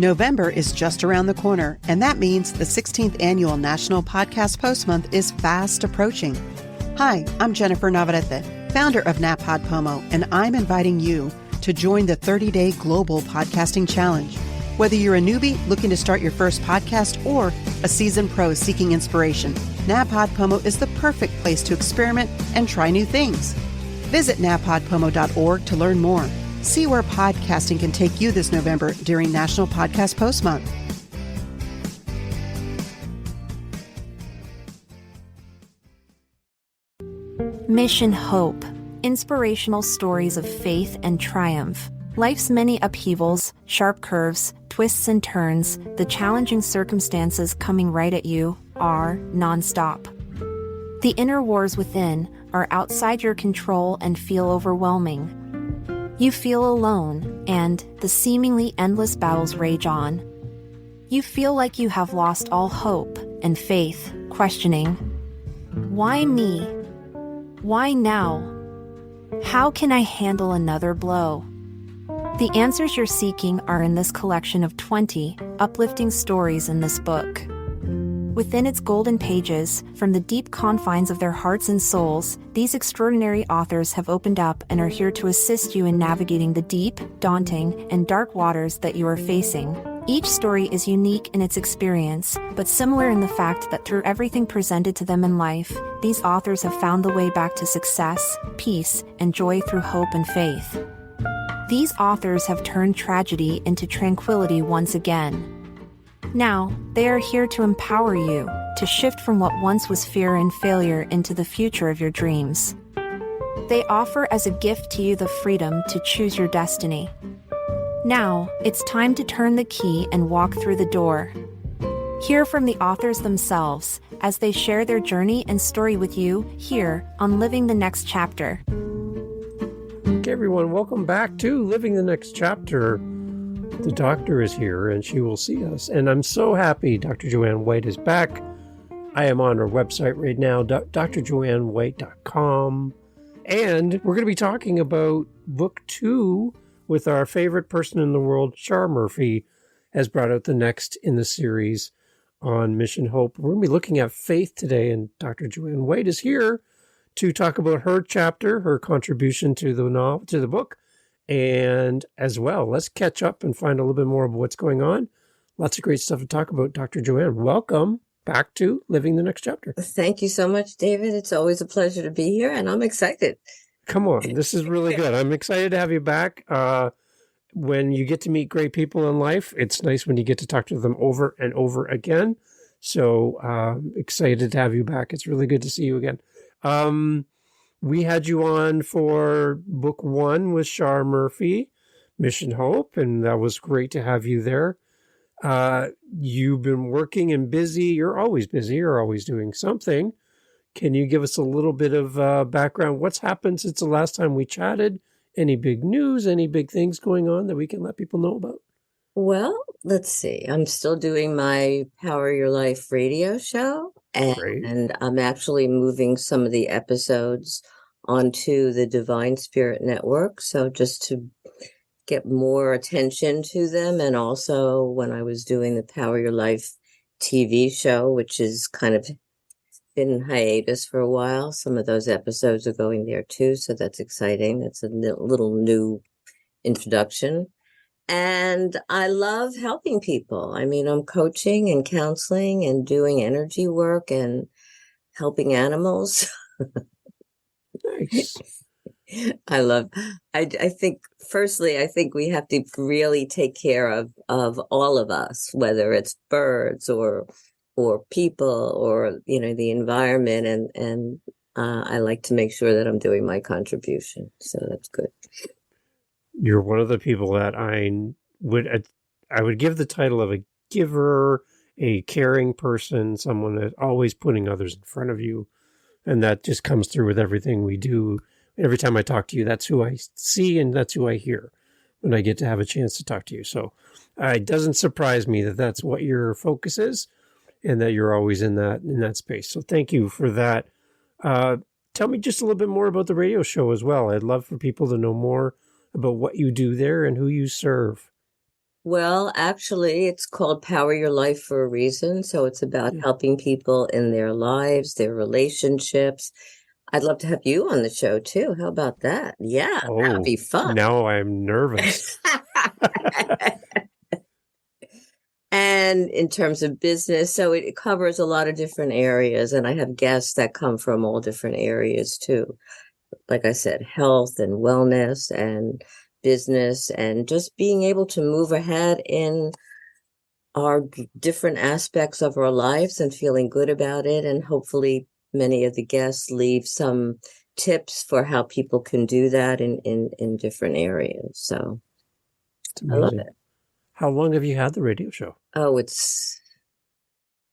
November is just around the corner, and that means the 16th Annual National Podcast Post Month is fast approaching. Hi, I'm Jennifer Navarrete, founder of NaPodPomo, and I'm inviting you to join the 30-day Global Podcasting Challenge. Whether you're a newbie looking to start your first podcast or a seasoned pro seeking inspiration, NaPodPomo is the perfect place to experiment and try new things. Visit napodpomo.org to learn more. See where podcasting can take you this November during National Podcast Post Month. Mission Hope. Inspirational stories of faith and triumph. Life's many upheavals, sharp curves, twists and turns, the challenging circumstances coming right at you are nonstop. The inner wars within are outside your control and feel overwhelming. You feel alone, and the seemingly endless battles rage on. You feel like you have lost all hope and faith, questioning, why me? Why now? How can I handle another blow? The answers you're seeking are in this collection of 20 uplifting stories in this book. Within its golden pages, from the deep confines of their hearts and souls, these extraordinary authors have opened up and are here to assist you in navigating the deep, daunting, and dark waters that you are facing. Each story is unique in its experience, but similar in the fact that through everything presented to them in life, these authors have found the way back to success, peace, and joy through hope and faith. These authors have turned tragedy into tranquility once again. Now, they are here to empower you to shift from what once was fear and failure into the future of your dreams. They offer as a gift to you the freedom to choose your destiny. Now, it's time to turn the key and walk through the door. Hear from the authors themselves as they share their journey and story with you here on Living the Next Chapter. Okay, everyone, welcome back to Living the Next Chapter. The doctor is here and she will see us. And I'm so happy Dr. JoAnne White is back. I am on her website right now, drjoannewhite.com. And we're going to be talking about book 2 with our favorite person in the world, Char Murphy, has brought out the next in the series on Mission Hope. We're going to be looking at faith today, and Dr. JoAnne White is here to talk about her chapter, her contribution to the novel, to the book. And as well, let's catch up and find a little bit more of what's going on. Lots of great stuff to talk about. Dr. JoAnne, welcome back to Living the Next Chapter. Thank you so much, David. It's always a pleasure to be here, and I'm excited. Come on, this is really good. I'm excited to have you back. When you get to meet great people in life, it's nice when you get to talk to them over and over again. So excited to have you back. It's really good to see you again. We had you on for book 1 with Char Murphy, Mission Hope, and that was great to have you there. You've been working and busy. You're always busy. You're always doing something. Can you give us a little bit of background? What's happened since the last time we chatted? Any big news? Any big things going on that we can let people know about? Well, let's see. I'm still doing my Power Your Life radio show. And I'm actually moving some of the episodes onto the Divine Spirit Network. So just to get more attention to them. And also when I was doing the Power Your Life TV show, which is kind of been in hiatus for a while, some of those episodes are going there too. So that's exciting. That's a little new introduction. And I love helping people. I mean, I'm coaching and counseling and doing energy work and helping animals. Nice. I think, firstly, I think we have to really take care of all of us, whether it's birds or people or, the environment. And I like to make sure that I'm doing my contribution. So that's good. You're one of the people that I would give the title of a giver, a caring person, someone that's always putting others in front of you. And that just comes through with everything we do. Every time I talk to you, that's who I see and that's who I hear when I get to have a chance to talk to you. So it doesn't surprise me that that's what your focus is and that you're always in that space. So thank you for that. Tell me just a little bit more about the radio show as well. I'd love for people to know more about what you do there and who you serve. Well, actually, it's called Power Your Life for a reason. So it's about helping people in their lives, their relationships. I'd love to have you on the show too. How about that? Yeah, that would be fun. Now I'm nervous. And in terms of business, so it covers a lot of different areas. And I have guests that come from all different areas too. Like I said, health and wellness and business and just being able to move ahead in our different aspects of our lives and feeling good about it. And hopefully many of the guests leave some tips for how people can do that in different areas. So I love it. How long have you had the radio show? Oh, it's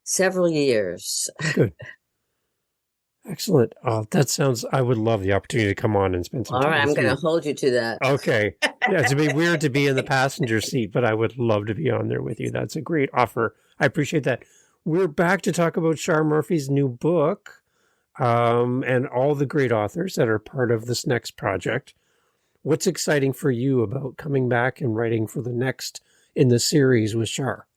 several years. Good. Excellent. That sounds, I would love the opportunity to come on and spend some time. All right, I'm going to hold you to that. Okay. Yeah, it's be weird to be in the passenger seat, but I would love to be on there with you. That's a great offer. I appreciate that. We're back to talk about Shar Murphy's new book, and all the great authors that are part of this next project. What's exciting for you about coming back and writing for the next in the series with Shar?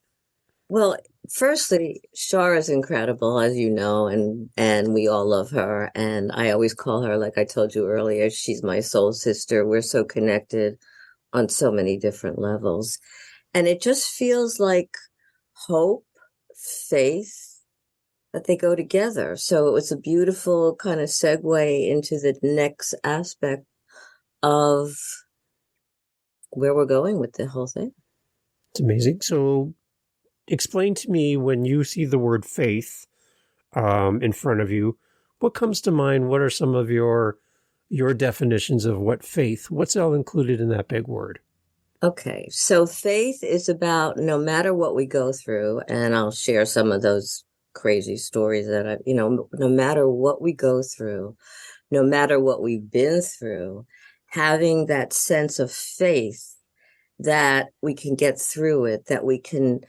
Well, firstly, Shar is incredible, as you know, and we all love her. And I always call her, like I told you earlier, she's my soul sister. We're so connected on so many different levels. And it just feels like hope, faith, that they go together. So it was a beautiful kind of segue into the next aspect of where we're going with the whole thing. It's amazing. So explain to me, when you see the word faith in front of you, what comes to mind? What are some of your definitions of what faith, what's all included in that big word? Okay, so faith is about no matter what we go through, and I'll share some of those crazy stories that no matter what we go through, no matter what we've been through, having that sense of faith that we can get through it, that we can,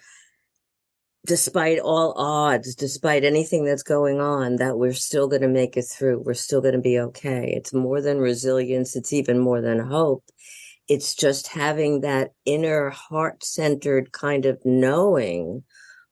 despite all odds, despite anything that's going on, that we're still going to make it through. We're still going to be okay. It's more than resilience. It's even more than hope. It's just having that inner heart-centered kind of knowing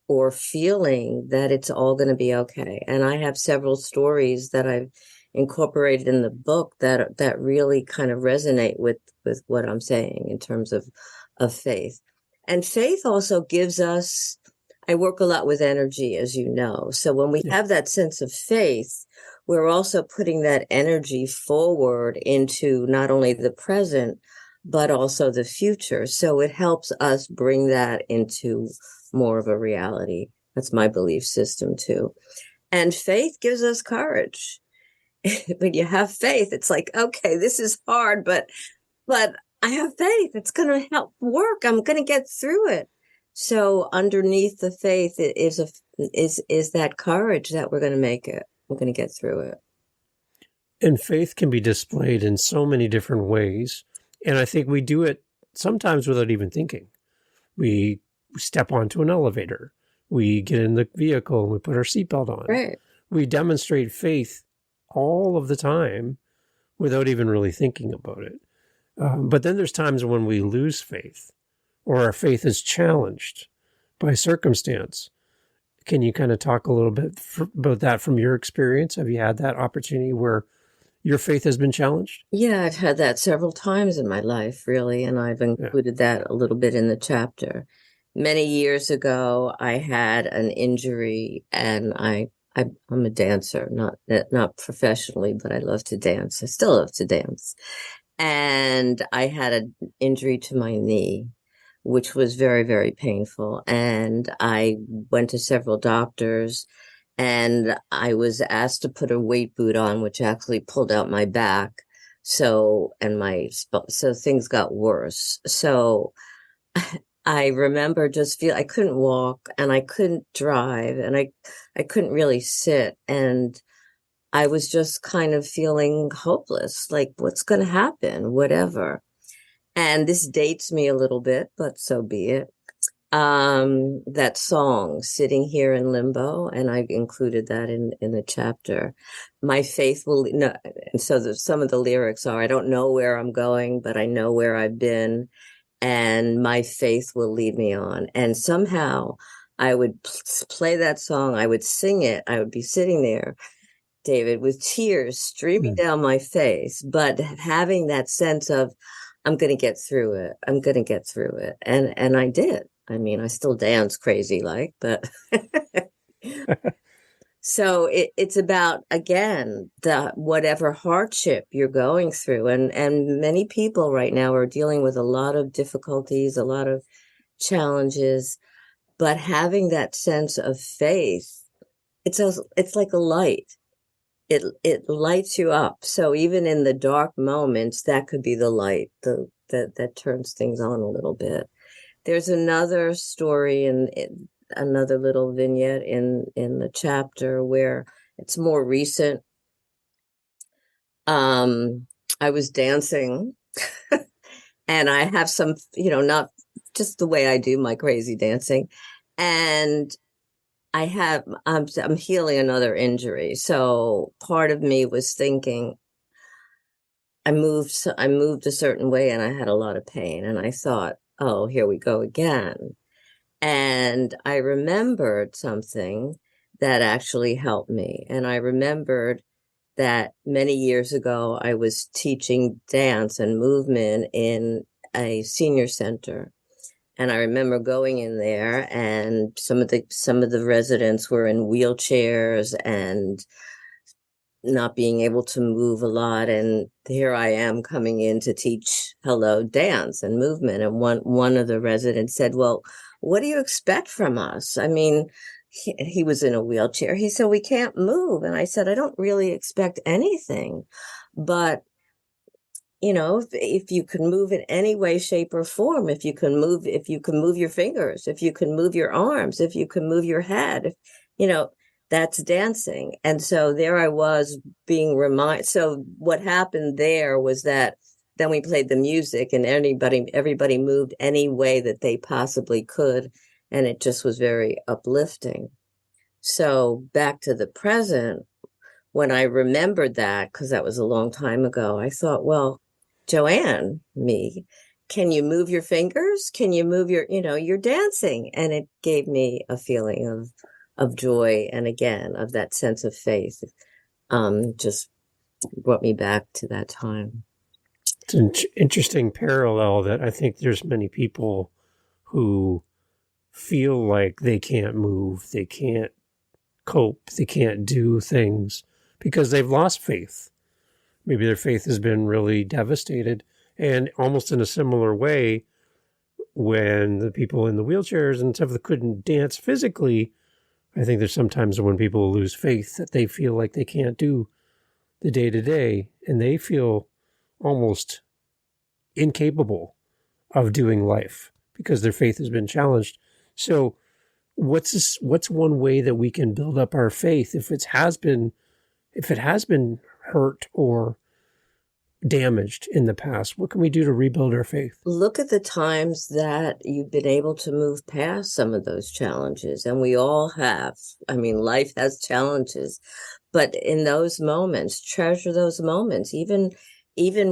or feeling that it's all going to be okay. And I have several stories that I've incorporated in the book that really kind of resonate with what I'm saying in terms of faith. And faith also gives us, I work a lot with energy, as you know. So when we have that sense of faith, we're also putting that energy forward into not only the present, but also the future. So it helps us bring that into more of a reality. That's my belief system too. And faith gives us courage. When you have faith, it's like, okay, this is hard, but I have faith. It's going to help work. I'm going to get through it. So underneath the faith is that courage that we're going to make it. We're going to get through it. And faith can be displayed in so many different ways. And I think we do it sometimes without even thinking. We step onto an elevator. We get in the vehicle and we put our seatbelt on. Right. We demonstrate faith all of the time without even really thinking about it. But then there's times when we lose faith or our faith is challenged by circumstance. Can you kind of talk a little bit about that from your experience? Have you had that opportunity where your faith has been challenged? Yeah, I've had that several times in my life, really, and I've included that a little bit in the chapter. Many years ago, I had an injury, and I'm a dancer, not professionally, but I love to dance. I still love to dance. And I had an injury to my knee, which was very, very painful. And I went to several doctors, and I was asked to put a weight boot on, which actually pulled out my back. So things got worse. So I remember I couldn't walk and I couldn't drive and I couldn't really sit. And I was just kind of feeling hopeless, like what's going to happen, whatever. And this dates me a little bit, but so be it. That song, Sitting Here in Limbo, and I included that in the chapter. My faith will, no, and so some of the lyrics are, I don't know where I'm going, but I know where I've been. and my faith will lead me on. And somehow I would play that song. I would sing it. I would be sitting there, David, with tears streaming down my face, but having that sense of, I'm going to get through it. I'm going to get through it. And I did. I mean, I still dance crazy like, but so it's about, again, the whatever hardship you're going through. And many people right now are dealing with a lot of difficulties, a lot of challenges, but having that sense of faith, it's like a light. It lights you up. So even in the dark moments, that could be the light that turns things on a little bit. There's another story in another little vignette in the chapter where it's more recent. I was dancing and I have some, not just the way I do my crazy dancing. And I'm healing another injury. So part of me was thinking, I moved a certain way and I had a lot of pain. And I thought, oh, here we go again. And I remembered something that actually helped me. And I remembered that many years ago, I was teaching dance and movement in a senior center. And I remember going in there and some of the residents were in wheelchairs and not being able to move a lot. And here I am coming in to teach dance and movement. And one of the residents said, well, what do you expect from us? I mean, he was in a wheelchair. He said, we can't move. And I said, I don't really expect anything, but if you can move in any way, shape, or form, if you can move your fingers, if you can move your arms, if you can move your head, that's dancing. And so there I was being reminded. So what happened there was that then we played the music and everybody moved any way that they possibly could. And it just was very uplifting. So back to the present, when I remembered that, because that was a long time ago, I thought, well, JoAnne, can you move your fingers? Can you move you're dancing? And it gave me a feeling of joy. And again, of that sense of faith, just brought me back to that time. It's an interesting parallel that I think there's many people who feel like they can't move, they can't cope, they can't do things because they've lost faith. Maybe their faith has been really devastated. And almost in a similar way, when the people in the wheelchairs and stuff that couldn't dance physically, I think there's sometimes when people lose faith that they feel like they can't do the day-to-day, and they feel almost incapable of doing life because their faith has been challenged. So what's one way that we can build up our faith if it has been hurt or damaged in the past? What can we do to rebuild our faith? Look at the times that you've been able to move past some of those challenges, and we all have. I mean, life has challenges, but in those moments, treasure those moments, even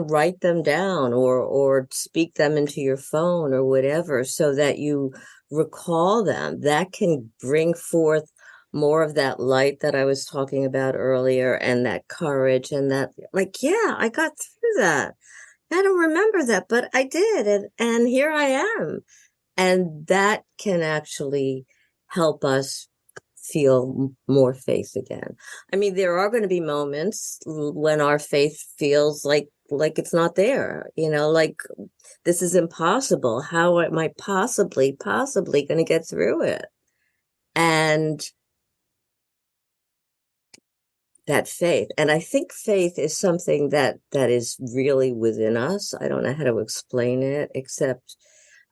write them down or speak them into your phone or whatever, so that you recall them. That can bring forth more of that light that I was talking about earlier, and that courage, and that, like, yeah, I got through that. I don't remember that, but I did. And here I am. And that can actually help us feel more faith again. I mean, there are going to be moments when our faith feels like it's not there, like this is impossible. How am I possibly going to get through it? And that faith. And I think faith is something that is really within us. I don't know how to explain it, except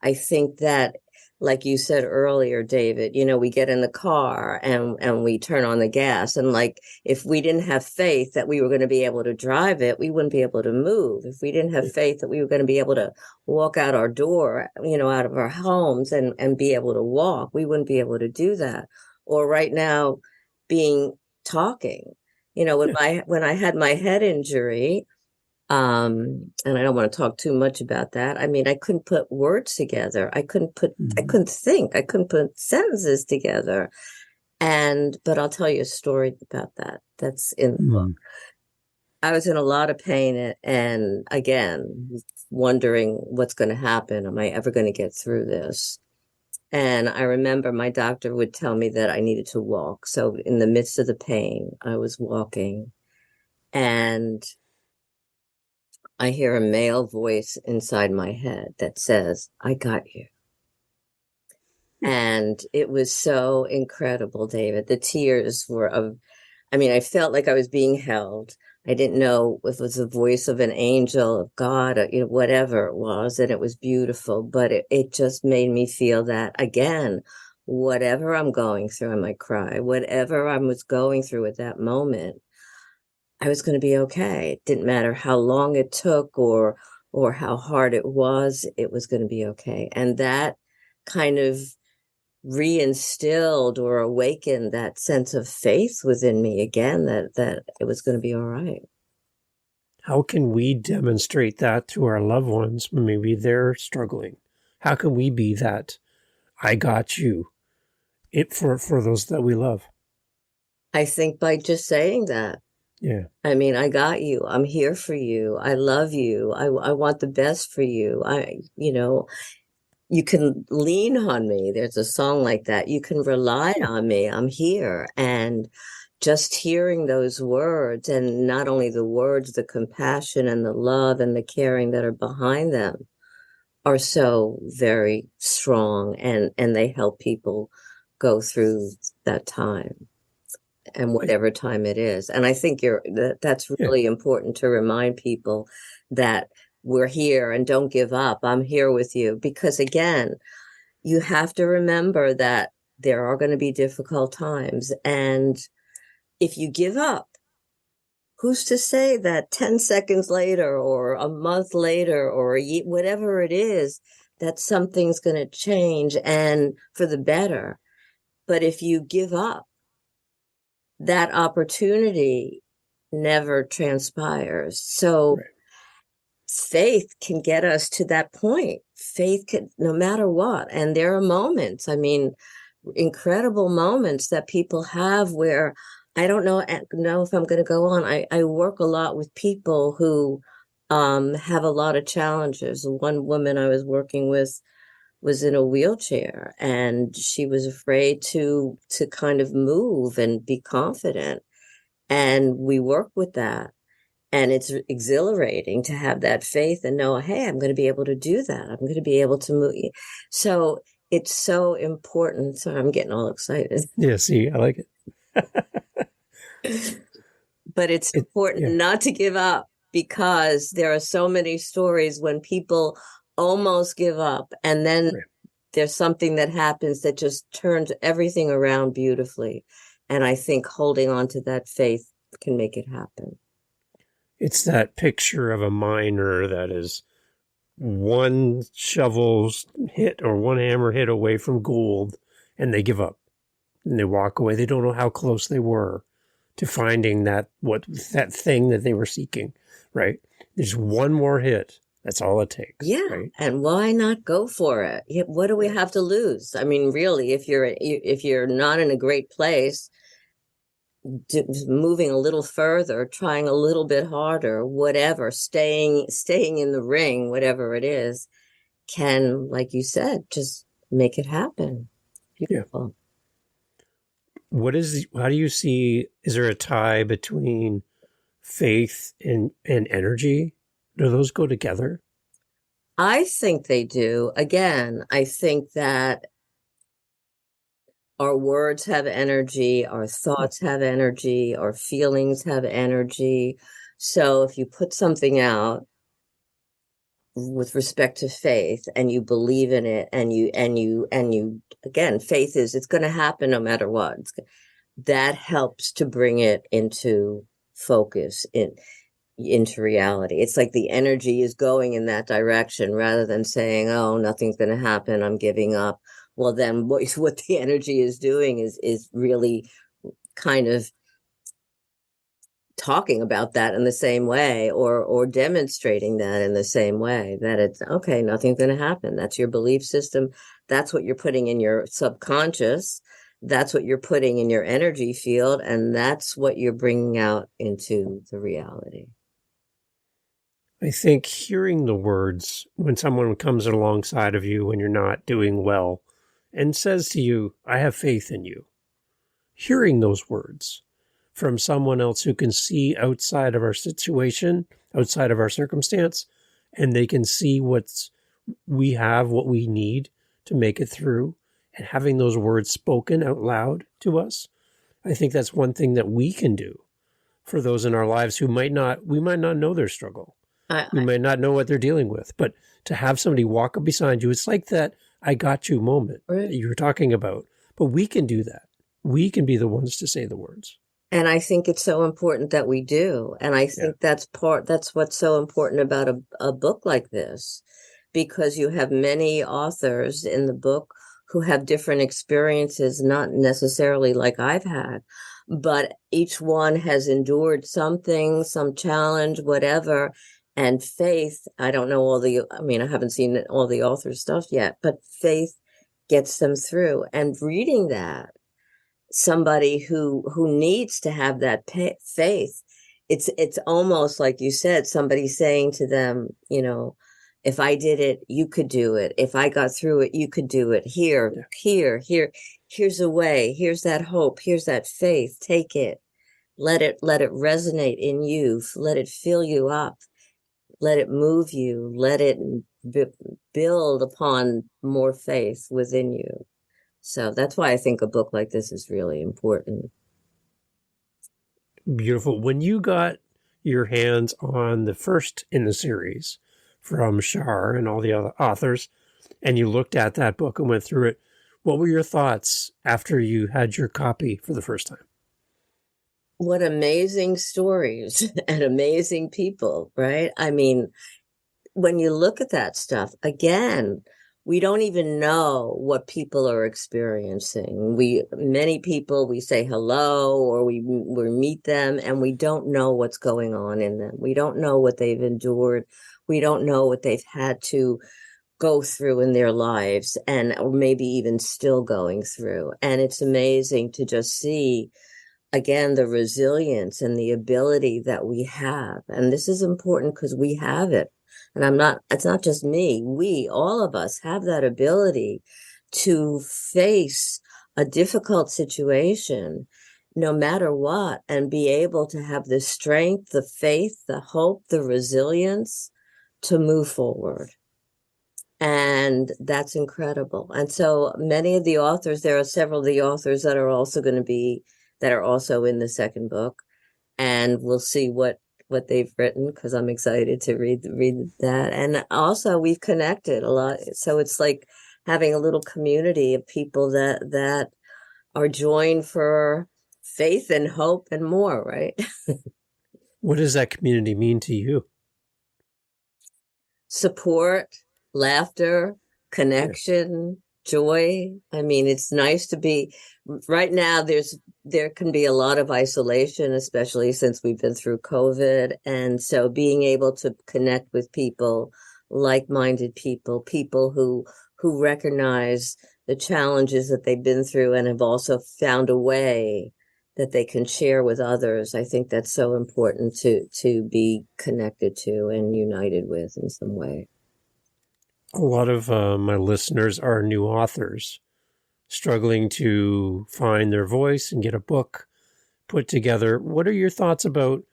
I think that, like you said earlier, David, we get in the car and we turn on the gas. And like, if we didn't have faith that we were going to be able to drive it, we wouldn't be able to move. If we didn't have faith that we were going to be able to walk out our door, out of our homes and be able to walk, we wouldn't be able to do that. Or right now, talking. When I had my head injury, And I don't want to talk too much about that. I mean, I couldn't put words together. I couldn't think. I couldn't put sentences together. But I'll tell you a story about that. That's in the book. I was in a lot of pain and again, wondering what's going to happen. Am I ever going to get through this? And I remember my doctor would tell me that I needed to walk. So in the midst of the pain, I was walking and I hear a male voice inside my head that says, I got you. And it was so incredible, David. The tears were I felt like I was being held. I didn't know if it was the voice of an angel, of God, or, whatever it was. And it was beautiful, but it just made me feel that, again, whatever I'm going through, I might cry, whatever I was going through at that moment, I was going to be okay. It didn't matter how long it took or how hard it was going to be okay. And that kind of reinstilled or awakened that sense of faith within me again, that it was going to be all right. How can we demonstrate that to our loved ones when maybe they're struggling? How can we be that I got you for those that we love? I think by just saying that. Yeah. I mean, I got you. I'm here for you. I love you. I want the best for you. You can lean on me. There's a song like that. You can rely on me. I'm here. And just hearing those words, and not only the words, the compassion and the love and the caring that are behind them are so very strong, and they help people go through that time and whatever time it is. And I think that's really important to remind people that we're here and don't give up. I'm here with you. Because again, you have to remember that there are going to be difficult times. And if you give up, who's to say that 10 seconds later or a month later or whatever it is, that something's going to change and for the better. But if you give up, that opportunity never transpires. So faith can get us to that point. Faith can, no matter what. And there are moments, incredible moments that people have where I don't know if I'm going to go on. I work a lot with people who have a lot of challenges. One woman I was working with was in a wheelchair and she was afraid to kind of move and be confident. And we work with that. And it's exhilarating to have that faith and know, hey, I'm going to be able to do that. I'm going to be able to move. So it's so important. So I'm getting all excited. Yeah, see, I like it. But it's important not to give up, because there are so many stories when people almost give up and then there's something that happens that just turns everything around beautifully. And I think holding on to that faith can make it happen. It's that picture of a miner that is one shovel's hit or one hammer hit away from gold, and they give up and they walk away. They don't know how close they were to finding that thing that they were seeking, right? There's one more hit. That's all it takes. Yeah. Right? And why not go for it? What do we have to lose? I mean, really, if you're not in a great place, moving a little further, trying a little bit harder, whatever, staying in the ring, whatever it is, can, like you said, just make it happen. Beautiful. Yeah. How do you see, is there a tie between faith and energy? Do those go together? I think they do. Again, I think that our words have energy, our thoughts have energy, our feelings have energy. So if you put something out with respect to faith and you believe in it and you again, faith is, it's going to happen no matter what. That helps to bring it into focus, into reality. It's like the energy is going in that direction rather than saying, oh, nothing's going to happen, I'm giving up. Well, then what the energy is doing is really kind of talking about that in the same way, or demonstrating that in the same way, that it's okay, nothing's going to happen. That's your belief system. That's what you're putting in your subconscious. That's what you're putting in your energy field. And that's what you're bringing out into the reality. I think hearing the words when someone comes alongside of you when you're not doing well and says to you, I have faith in you, hearing those words from someone else who can see outside of our situation, outside of our circumstance, and they can see what we need to make it through, and having those words spoken out loud to us. I think that's one thing that we can do for those in our lives we might not know their struggle. We might not know what they're dealing with, but to have somebody walk up beside you, it's like that I got you moment that you were talking about. But we can do that. We can be the ones to say the words. And I think it's so important that we do. And I think that's what's so important about a book like this, because you have many authors in the book who have different experiences, not necessarily like I've had, but each one has endured something, some challenge, whatever. And faith, I don't know I haven't seen all the authors' stuff yet, but faith gets them through. And reading that, somebody who needs to have that faith, it's almost like you said, somebody saying to them, if I did it, you could do it. If I got through it, you could do it. Here's a way. Here's that hope. Here's that faith. Take it. Let it resonate in you. Let it fill you up. Let it move you. Let it build upon more faith within you. So that's why I think a book like this is really important. Beautiful. When you got your hands on the first in the series from Shar and all the other authors, and you looked at that book and went through it, what were your thoughts after you had your copy for the first time? What amazing stories and amazing people, right? I mean, when you look at that stuff, again, we don't even know what people are experiencing. Many people, we say hello or we meet them and we don't know what's going on in them. We don't know what they've endured. We don't know what they've had to go through in their lives, or maybe even still going through. And it's amazing to just see, again, the resilience and the ability that we have. And this is important because we have it. And it's not just me, all of us have that ability to face a difficult situation, no matter what, and be able to have the strength, the faith, the hope, the resilience to move forward. And that's incredible. And so many of the authors, there are several of the authors that are also in the second book, and we'll see what they've written, because I'm excited to read that. And also we've connected a lot. So it's like having a little community of people that are joined for faith and hope and more, right? What does that community mean to you? Support, laughter, connection, joy. I mean, it's nice to be right now. There can be a lot of isolation, especially since we've been through COVID. And so being able to connect with people, like-minded people who recognize the challenges that they've been through and have also found a way that they can share with others. I think that's so important to be connected to and united with in some way. A lot of my listeners are new authors struggling to find their voice and get a book put together. What are your thoughts about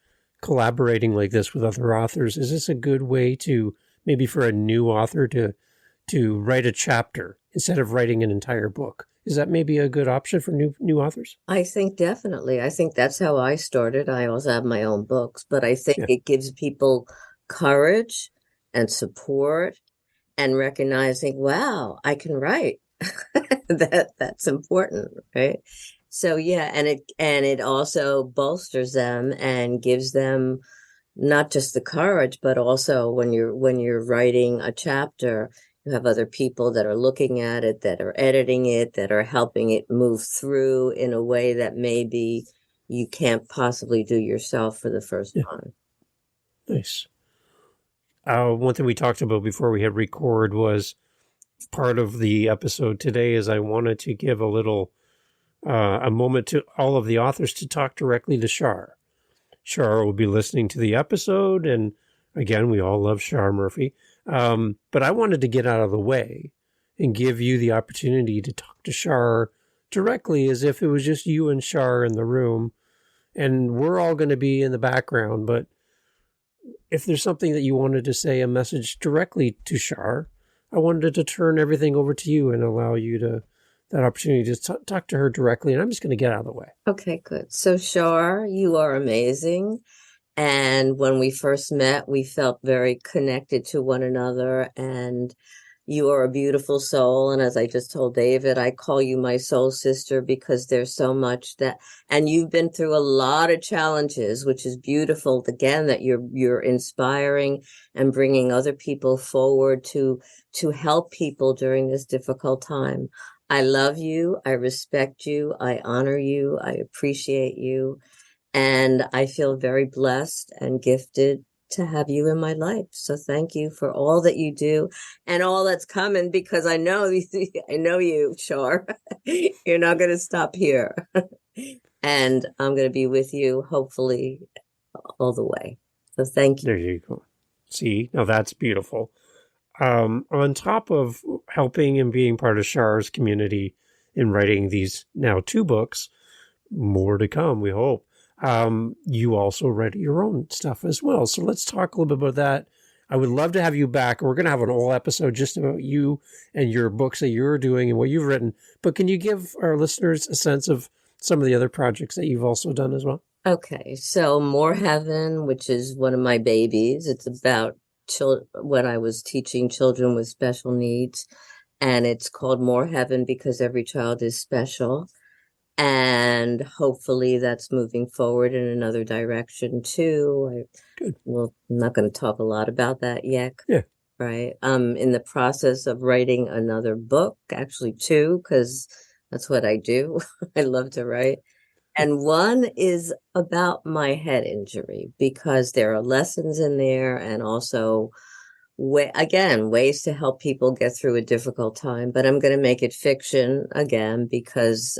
collaborating like this with other authors? Is this a good way to, maybe for a new author to write a chapter instead of writing an entire book? Is that maybe a good option for new authors? I think definitely. I think that's how I started. I also have my own books, but I think it gives people courage and support and recognizing, wow, I can write. That's important, right? So and it also bolsters them and gives them not just the courage, but also when you're writing a chapter, you have other people that are looking at it, that are editing it, that are helping it move through in a way that maybe you can't possibly do yourself for the first time. Nice. One thing we talked about before we hit record was part of the episode today is I wanted to give a moment to all of the authors to talk directly to Shar. Shar will be listening to the episode, and again, we all love Shar Murphy. But I wanted to get out of the way and give you the opportunity to talk to Shar directly as if it was just you and Shar in the room, and we're all going to be in the background. But if there's something that you wanted to say, a message directly to Shar, I wanted to turn everything over to you and allow you that opportunity to talk to her directly. And I'm just going to get out of the way. Okay, good. So Shar, you are amazing. And when we first met, we felt very connected to one another, and you are a beautiful soul. And as I just told David, I call you my soul sister because there's so much and you've been through a lot of challenges, which is beautiful. Again, that you're inspiring and bringing other people forward to help people during this difficult time. I love you. I respect you. I honor you. I appreciate you. And I feel very blessed and gifted to have you in my life. So thank you for all that you do and all that's coming, because I know you, Shar. You're not going to stop here. And I'm going to be with you, hopefully, all the way. So thank you. There you go. See, now that's beautiful. On top of helping and being part of Shar's community in writing these now 2 books, more to come, we hope. You also write your own stuff as well. So let's talk a little bit about that. I would love to have you back. We're going to have an whole episode just about you and your books that you're doing and what you've written. But can you give our listeners a sense of some of the other projects that you've also done as well? Okay. So More Heaven, which is one of my babies. It's about when I was teaching children with special needs. And it's called More Heaven because every child is special. And hopefully that's moving forward in another direction too. Good. Well, I'm not going to talk a lot about that yet. Yeah. Right. I'm in the process of writing another book, actually 2, because that's what I do. I love to write. And one is about my head injury, because there are lessons in there and also ways to help people get through a difficult time. But I'm going to make it fiction again because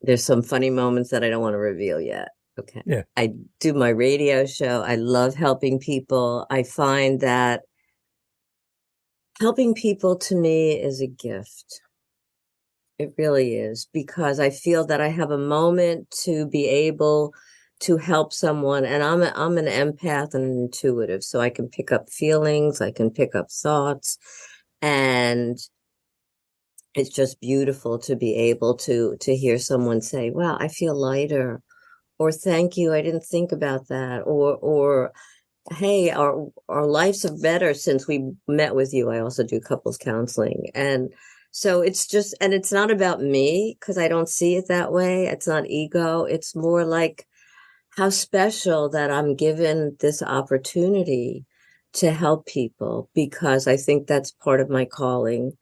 there's some funny moments that I don't want to reveal yet. Okay. Yeah. I do my radio show. I love helping people. I find that helping people to me is a gift. It really is, because I feel that I have a moment to be able to help someone, and I'm an empath and an intuitive, so I can pick up feelings, I can pick up thoughts, and it's just beautiful to be able to hear someone say, "Wow, I feel lighter," or "Thank you, I didn't think about that," or "Hey, our lives are better since we met with you." I also do couples counseling, and so it's just, and it's not about me because I don't see it that way. It's not ego. It's more like how special that I'm given this opportunity to help people, because I think that's part of my calling.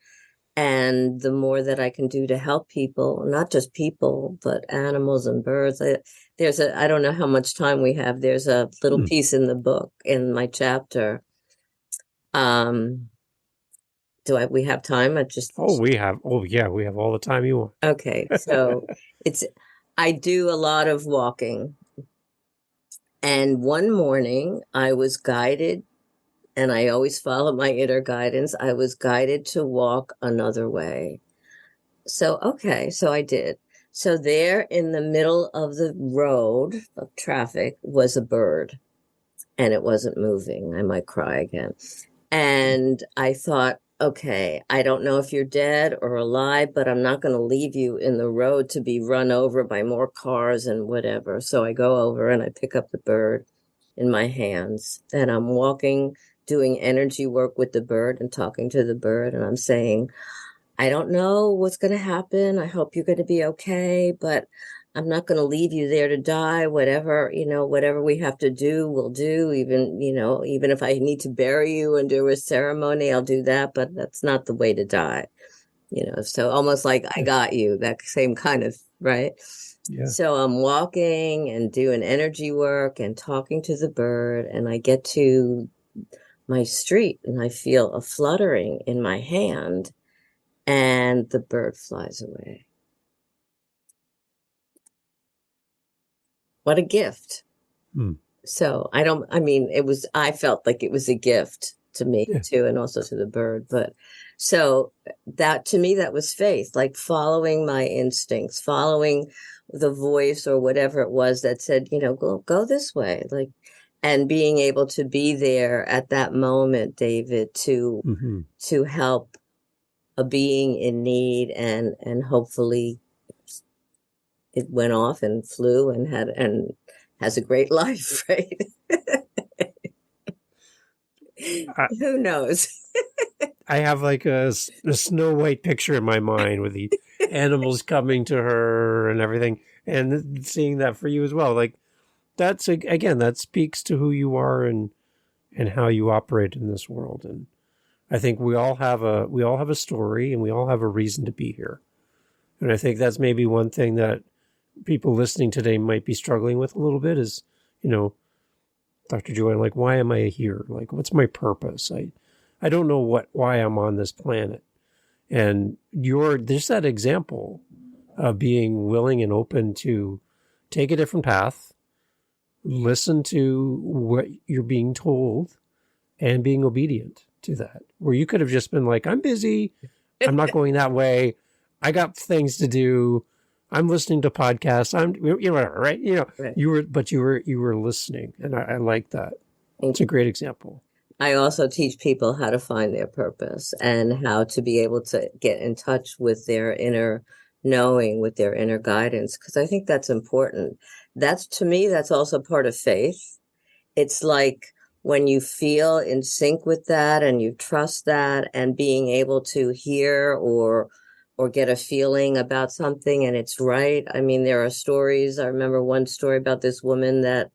And the more that I can do to help people, not just people, but animals and birds. I don't know how much time we have. There's a little piece in the book, in my chapter. We have time? We have all the time you want. Okay. So I do a lot of walking. And one morning I was guided, and I always follow my inner guidance. I was guided to walk another way. So I did. So there in the middle of the road of traffic was a bird, and it wasn't moving. I might cry again. And I thought, okay, I don't know if you're dead or alive, but I'm not going to leave you in the road to be run over by more cars and whatever. So I go over and I pick up the bird in my hands, and I'm walking, doing energy work with the bird and talking to the bird. And I'm saying, I don't know what's going to happen. I hope you're going to be okay, but I'm not going to leave you there to die. Whatever we have to do, we'll do. Even if I need to bury you and do a ceremony, I'll do that, but that's not the way to die. So almost like I got you, that same kind of, right? Yeah. So I'm walking and doing energy work and talking to the bird, and I get to my street and I feel a fluttering in my hand, and the bird flies away. What a gift. So I felt like it was a gift to me too, and also to the bird. But so that, to me, that was faith, like following my instincts, following the voice or whatever it was that said, go this way, like, and being able to be there at that moment, David, to help a being in need, and hopefully it went off and flew and has a great life, right? Who knows? I have like a Snow White picture in my mind with the animals coming to her and everything, and seeing that for you as well. Like again, that speaks to who you are and how you operate in this world. And I think we all have a story, and we all have a reason to be here. And I think that's maybe one thing that people listening today might be struggling with a little bit is, Dr. JoAnne, like, why am I here? Like, what's my purpose? I don't know why I'm on this planet. And there's that example of being willing and open to take a different path, listen to what you're being told, and being obedient to that. Where you could have just been like, I'm busy, I'm not going that way, I got things to do, I'm listening to podcasts, right? Right. You were listening, and I like that. It's a great example. I also teach people how to find their purpose and how to be able to get in touch with their inner knowing, with their inner guidance, because I think that's important. To me, that's also part of faith. It's like when you feel in sync with that and you trust that, and being able to hear or get a feeling about something and it's right. I mean, there are stories. I remember one story about this woman that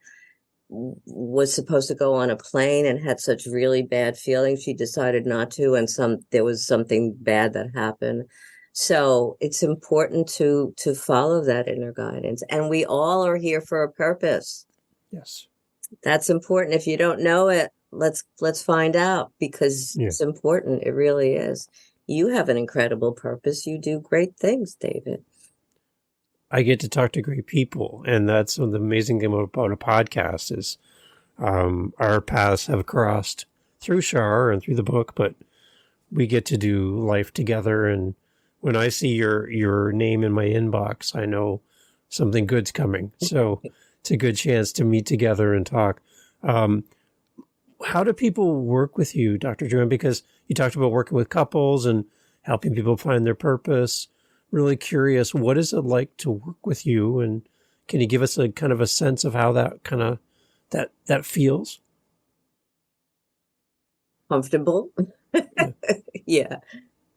was supposed to go on a plane and had such really bad feelings. She decided not to, and there was something bad that happened. So it's important to follow that inner guidance. And we all are here for a purpose. Yes. That's important. If you don't know it, let's find out, because it's important. It really is. You have an incredible purpose. You do great things, David. I get to talk to great people, and that's one of the amazing thing about a podcast is our paths have crossed through Shar and through the book, but we get to do life together. And when I see your name in my inbox, I know something good's coming. So it's a good chance to meet together and talk. How do people work with you, Dr. JoAnne? Because you talked about working with couples and helping people find their purpose. Really curious, what is it like to work with you? And can you give us a kind of a sense of how that kind of, that feels? Comfortable. Yeah.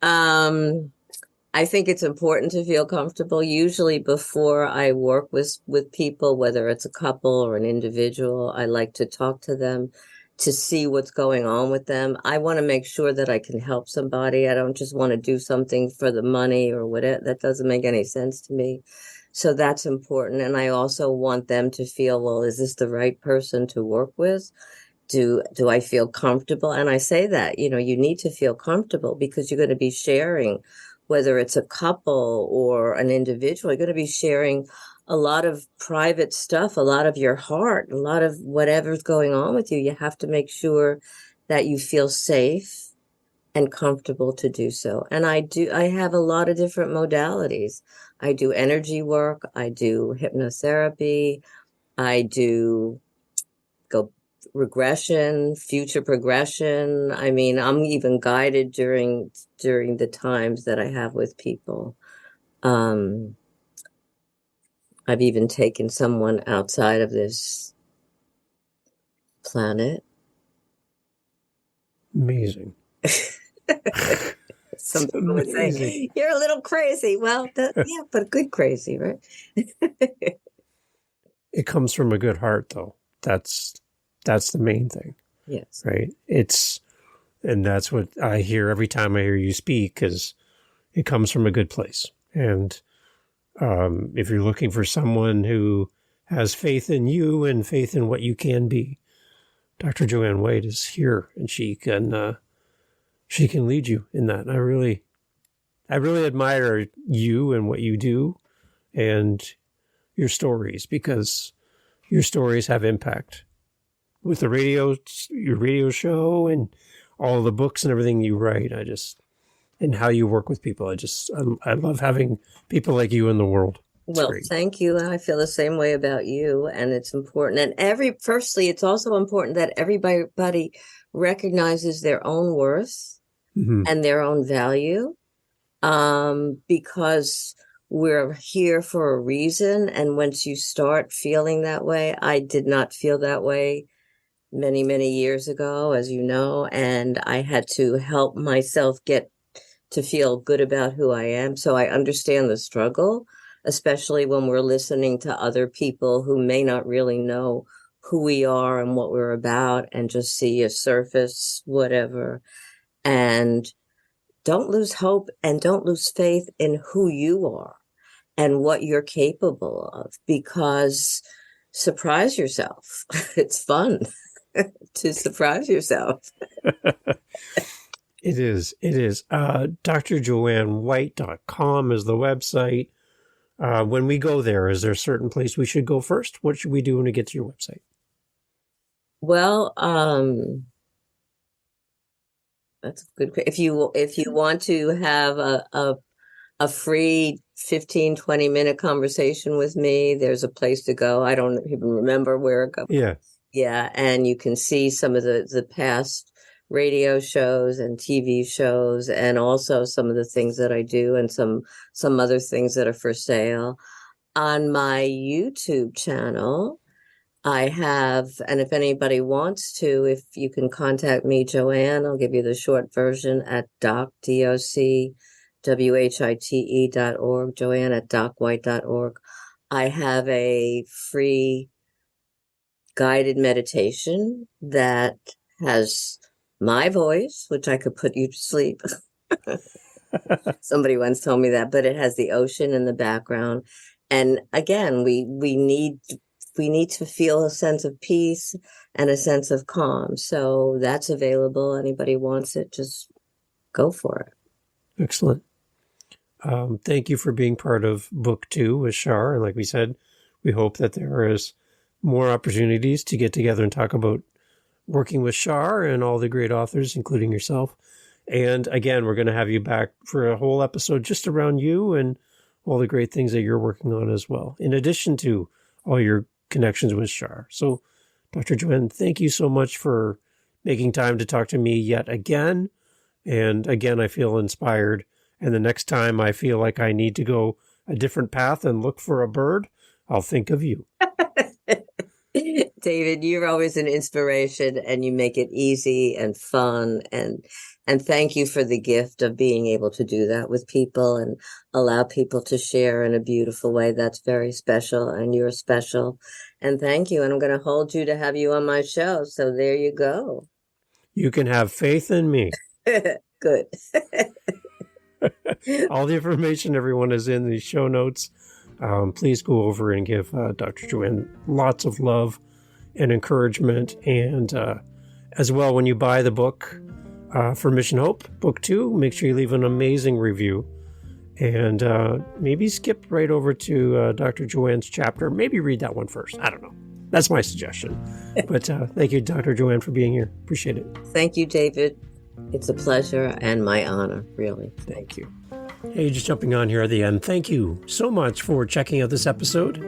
I think it's important to feel comfortable. Usually before I work with people, whether it's a couple or an individual, I like to talk to them to see what's going on with them. I want to make sure that I can help somebody. I don't just want to do something for the money or whatever. That doesn't make any sense to me. So that's important. And I also want them to feel, well, is this the right person to work with? Do I feel comfortable? And I say that, you need to feel comfortable, because you're going to be sharing, whether it's a couple or an individual, you're going to be sharing a lot of private stuff, a lot of your heart, a lot of whatever's going on with you. You have to make sure that you feel safe and comfortable to do so. And I have a lot of different modalities. I do energy work. I do hypnotherapy. I do regression, future progression. I mean, I'm even guided during the times that I have with people. I've even taken someone outside of this planet. Amazing. Some people would say, you're a little crazy. Well, yeah, but good crazy, right? It comes from a good heart, though. That's the main thing. Yes. Right? And that's what I hear every time I hear you speak, is it comes from a good place. And if you're looking for someone who has faith in you and faith in what you can be, Dr. JoAnne White is here, and she can lead you in that. And I really admire you and what you do and your stories, because your stories have impact with your radio show and all the books and everything you write. And how you work with people. I love having people like you in the world. It's well, great. Thank you. I feel the same way about you, and it's important. And firstly, it's also important that everybody recognizes their own worth and their own value, because we're here for a reason. And once you start feeling that way, I did not feel that way many, many years ago, as you know, and I had to help myself get to feel good about who I am. So I understand the struggle, especially when we're listening to other people who may not really know who we are and what we're about and just see a surface, whatever. And don't lose hope and don't lose faith in who you are and what you're capable of, because surprise yourself. It's fun to surprise yourself. It is. drjoannewhite.com is the website. When we go there, is there a certain place we should go first? What should we do when we get to your website? Well, that's good. If you want to have a free 15-20 minute conversation with me, there's a place to go. I don't even remember where it goes. Yeah, and you can see some of the past radio shows and TV shows, and also some of the things that I do and some other things that are for sale. On my YouTube channel, I have, and if anybody wants to, if you can contact me, JoAnne, I'll give you the short version at docwhite.org, JoAnne at docwhite.org. I have a free guided meditation that has my voice, which I could put you to sleep. Somebody once told me that, but it has the ocean in the background. And again, we need to feel a sense of peace and a sense of calm. So that's available. Anybody wants it, just go for it. Excellent. Thank you for being part of book 2 with Shar. And like we said, we hope that there is more opportunities to get together and talk about working with Shar and all the great authors, including yourself. And again, we're going to have you back for a whole episode just around you and all the great things that you're working on as well, in addition to all your connections with Shar. So, Dr. JoAnne, thank you so much for making time to talk to me yet again. And again, I feel inspired. And the next time I feel like I need to go a different path and look for a bird, I'll think of you. David, you're always an inspiration, and you make it easy and fun. And thank you for the gift of being able to do that with people and allow people to share in a beautiful way. That's very special, and you're special. And thank you. And I'm going to hold you to have you on my show. So there you go. You can have faith in me. Good. All the information, everyone, is in the show notes. Please go over and give Dr. JoAnne lots of love and encouragement. And as well, when you buy the book for Mission Hope, book 2, make sure you leave an amazing review. And maybe skip right over to Dr. JoAnne's chapter. Maybe read that one first. I don't know. That's my suggestion. But thank you, Dr. JoAnne, for being here. Appreciate it. Thank you, David. It's a pleasure and my honor, really. Thank you. Hey, just jumping on here at the end. Thank you so much for checking out this episode,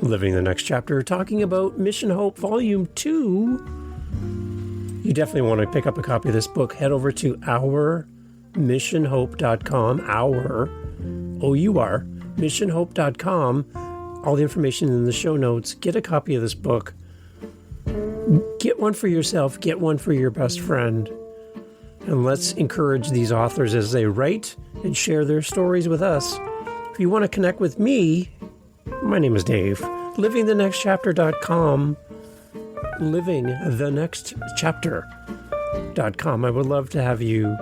Living the Next Chapter, talking about Mission Hope Volume 2. You definitely want to pick up a copy of this book. Head over to ourmissionhope.com, missionhope.com. All the information in the show notes. Get a copy of this book. Get one for yourself. Get one for your best friend. And let's encourage these authors as they write and share their stories with us. If you want to connect with me, my name is Dave. livingthenextchapter.com. livingthenextchapter.com. I would love to have you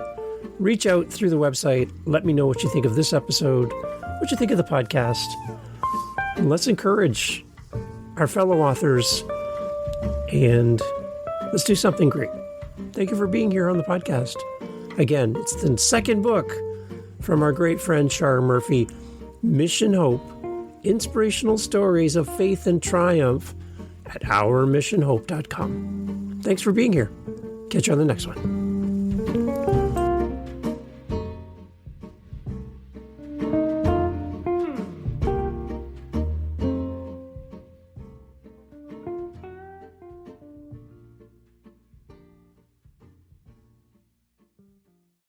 reach out through the website. Let me know what you think of this episode, what you think of the podcast. And let's encourage our fellow authors and let's do something great. Thank you for being here on the podcast. Again, it's the second book from our great friend Shar Murphy, Mission Hope, Inspirational Stories of Faith and Triumph at ourmissionhope.com. Thanks for being here. Catch you on the next one.